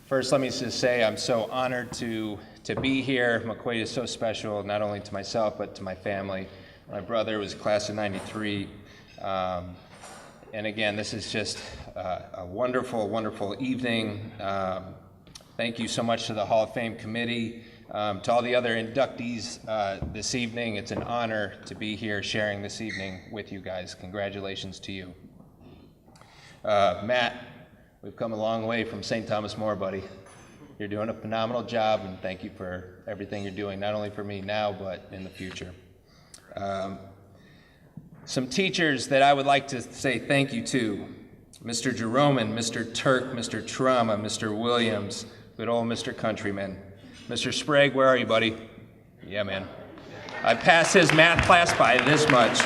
First, let me just say I'm so honored to be here. McQuaid is so special, not only to myself, but to my family. My brother was class of '93. And again, this is just a wonderful, wonderful evening. Thank you so much to the Hall of Fame committee, to all the other inductees this evening. It's an honor to be here sharing this evening with you guys. Congratulations to you. Matt, we've come a long way from St. Thomas More, buddy. You're doing a phenomenal job, and thank you for everything you're doing, not only for me now, but in the future. Some teachers that I would like to say thank you to: Mr. Jerome, Mr. Turk, Mr. Trauma, Mr. Williams, good old Mr. Countryman. Mr. Sprague, where are you, buddy? Yeah, man. I passed his math class by this much.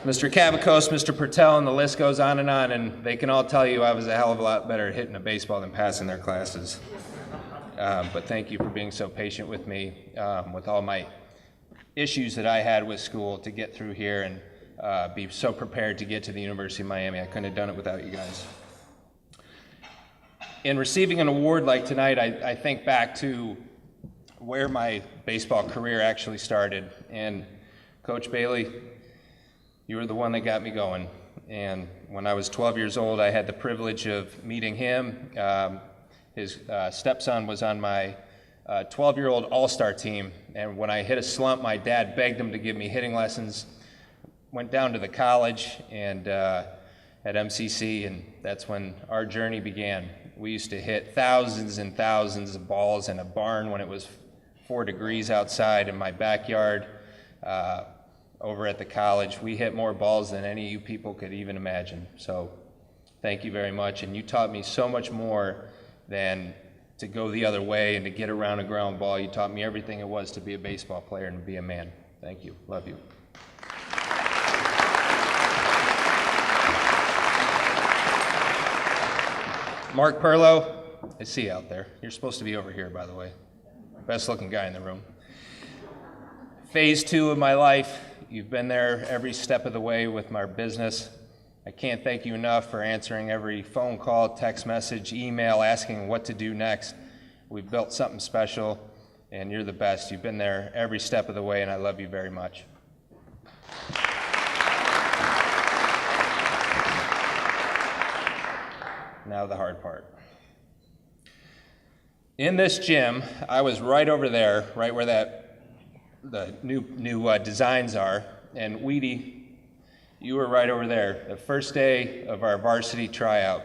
Mr. Cavacos, Mr. Pertel, and the list goes on, and they can all tell you I was a hell of a lot better at hitting a baseball than passing their classes. But thank you for being so patient with me, with all my issues that I had with school, to get through here and be so prepared to get to the University of Miami. I couldn't have done it without you guys. In receiving an award like tonight, I think back to where my baseball career actually started. And Coach Bailey, you were the one that got me going. And when I was 12 years old, I had the privilege of meeting him. His stepson was on my 12-year-old all-star team. And when I hit a slump, my dad begged him to give me hitting lessons. Went down to the college and at MCC, and that's when our journey began. We used to hit thousands and thousands of balls in a barn when it was 4 degrees outside in my backyard. Over at the college, we hit more balls than any of you people could even imagine. So thank you very much. And you taught me so much more than to go the other way and to get around a ground ball. You taught me everything it was to be a baseball player and to be a man. Thank you. Love you. Mark Perlow, I see you out there. You're supposed to be over here, by the way. Best looking guy in the room. Phase 2 of my life. You've been there every step of the way with my business. I can't thank you enough for answering every phone call, text message, email, asking what to do next. We've built something special, and you're the best. You've been there every step of the way, and I love you very much. Now the hard part. In this gym, I was right over there, right where the new designs are, and Weedy, you were right over there. The first day of our varsity tryout,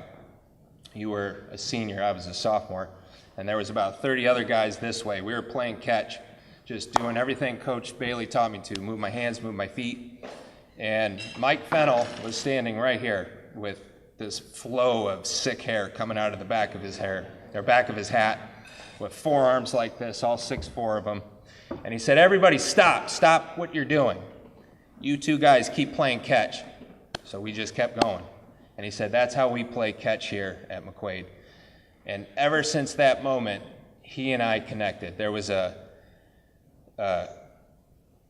you were a senior, I was a sophomore, and there was about 30 other guys this way. We were playing catch, just doing everything Coach Bailey taught me to, move my hands, move my feet, and Mike Fennell was standing right here with this flow of sick hair coming out of the back of his hair, or back of his hat, with forearms like this, all 6'4" of them. And he said, "Everybody stop what you're doing. You two guys keep playing catch." So we just kept going. And he said, "That's how we play catch here at McQuaid." And ever since that moment, he and I connected. There was a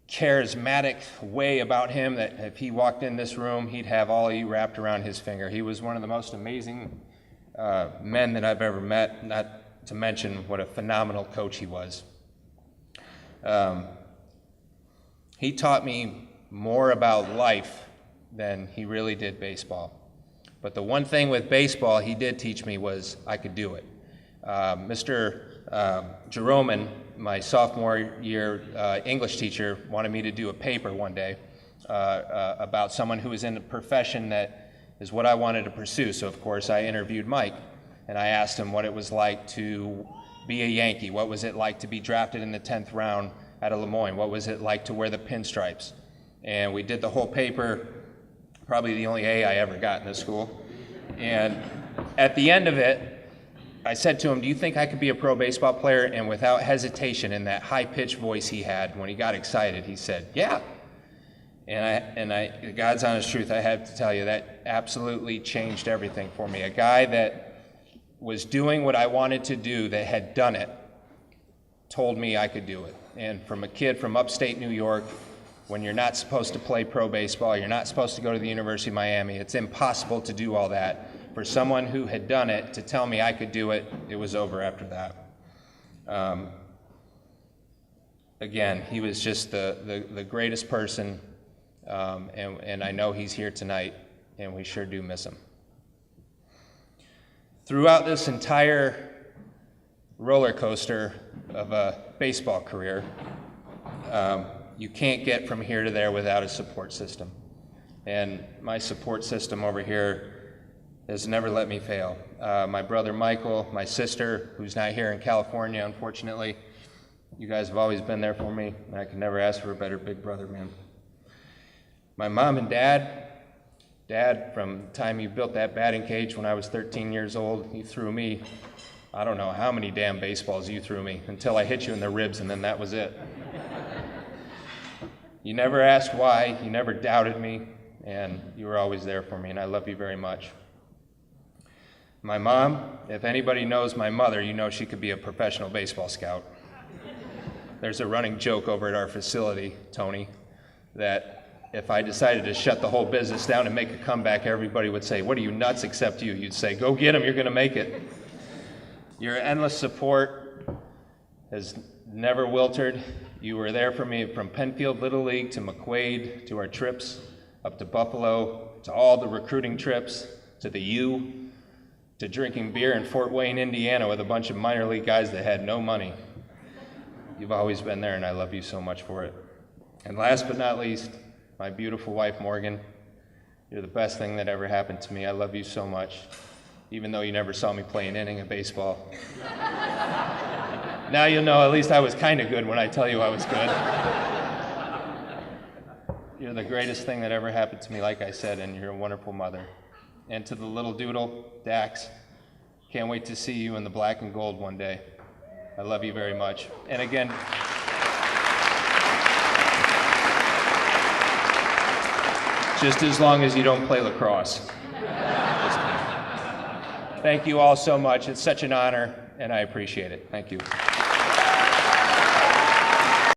charismatic way about him that if he walked in this room, he'd have all of you wrapped around his finger. He was one of the most amazing men that I've ever met, not to mention what a phenomenal coach he was. He taught me more about life than he really did baseball. But the one thing with baseball he did teach me was I could do it. Mr. Jerome, my sophomore year English teacher, wanted me to do a paper one day about someone who was in a profession that is what I wanted to pursue. So of course I interviewed Mike, and I asked him what it was like to be a Yankee. What was it like to be drafted in the 10th round out of Lemoyne? What was it like to wear the pinstripes? And we did the whole paper, probably the only A I ever got in this school. And at the end of it, I said to him, "Do you think I could be a pro baseball player?" And without hesitation, in that high-pitched voice he had when he got excited, he said, "Yeah." And God's honest truth, I have to tell you, that absolutely changed everything for me. A guy that was doing what I wanted to do, that had done it, told me I could do it. And from a kid from upstate New York, when you're not supposed to play pro baseball, you're not supposed to go to the University of Miami, it's impossible to do all that. for someone who had done it to tell me I could do it, it was over after that. Again, he was just the greatest person, and I know he's here tonight, and we sure do miss him. Throughout this entire roller coaster of a baseball career, you can't get from here to there without a support system. And my support system over here has never let me fail. My brother Michael, my sister, who's not here in California, unfortunately, you guys have always been there for me, and I could never ask for a better big brother, man. My mom and dad, from the time you built that batting cage when I was 13 years old, you threw me, I don't know how many damn baseballs you threw me, until I hit you in the ribs, and then that was it. You never asked why, you never doubted me, and you were always there for me, and I love you very much. My mom, if anybody knows my mother, you know she could be a professional baseball scout. There's a running joke over at our facility, Tony, that if I decided to shut the whole business down and make a comeback, everybody would say, "What are you, nuts?" except you. You'd say, "Go get him, you're gonna make it." Your endless support has never wilted. You were there for me from Penfield Little League to McQuaid, to our trips up to Buffalo, to all the recruiting trips, to the U, to drinking beer in Fort Wayne, Indiana with a bunch of minor league guys that had no money. You've always been there, and I love you so much for it. And last but not least, my beautiful wife, Morgan. You're the best thing that ever happened to me. I love you so much, even though you never saw me play an inning of baseball. Now you'll know at least I was kind of good when I tell you I was good. You're the greatest thing that ever happened to me, like I said, and you're a wonderful mother. And to the little doodle, Dax, can't wait to see you in the black and gold one day. I love you very much. And again, just as long as you don't play lacrosse. Thank you all so much. It's such an honor, and I appreciate it. Thank you.